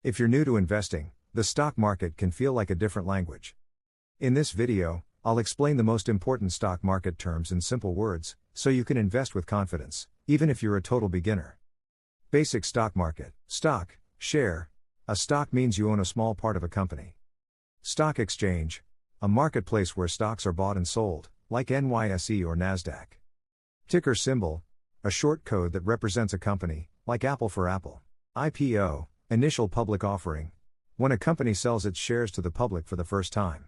If you're new to investing, the stock market can feel like a different language. In this video, I'll explain the most important stock market terms in simple words, so you can invest with confidence, even if you're a total beginner. Basic stock market. Stock, share. A stock means you own a small part of a company. Stock exchange. A marketplace where stocks are bought and sold, like NYSE or NASDAQ. Ticker symbol. A short code that represents a company, like Apple for Apple. IPO. Initial public offering. When a company sells its shares to the public for the first time.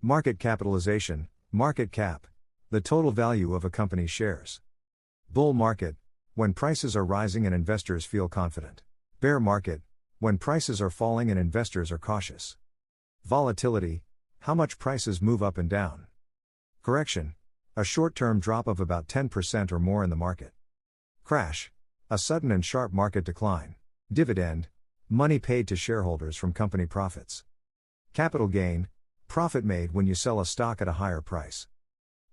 Market capitalization, market cap. The total value of a company's shares. Bull market. When prices are rising and investors feel confident. Bear market. When prices are falling and investors are cautious. Volatility. How much prices move up and down. Correction. A short-term drop of about 10% or more in the market. Crash. A sudden and sharp market decline. Dividend. Money paid to shareholders from company profits. Capital gain. Profit made when you sell a stock at a higher price.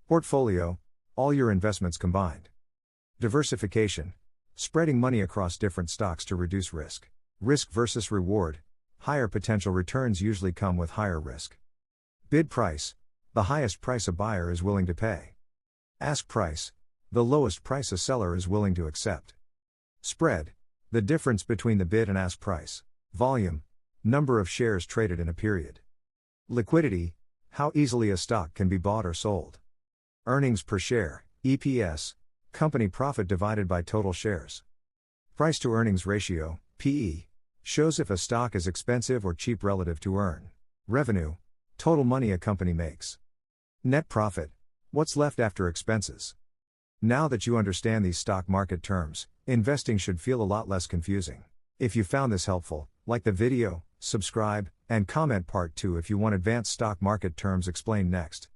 Portfolio. All your investments combined. Diversification. Spreading money across different stocks to reduce risk. Risk versus reward. Higher potential returns usually come with higher risk. Bid price. The highest price a buyer is willing to pay. Ask price. The lowest price a seller is willing to accept. Spread. The difference between the bid and ask price. Volume. Number of shares traded in a period. Liquidity. How easily a stock can be bought or sold. Earnings per share, EPS. Company profit divided by total shares. Price to earnings ratio, PE. Shows if a stock is expensive or cheap relative to earn. Revenue. Total money a company makes. Net profit. What's left after expenses. Now that you understand these stock market terms, investing should feel a lot less confusing. If you found this helpful, like the video, subscribe, and comment part 2 if you want advanced stock market terms explained next.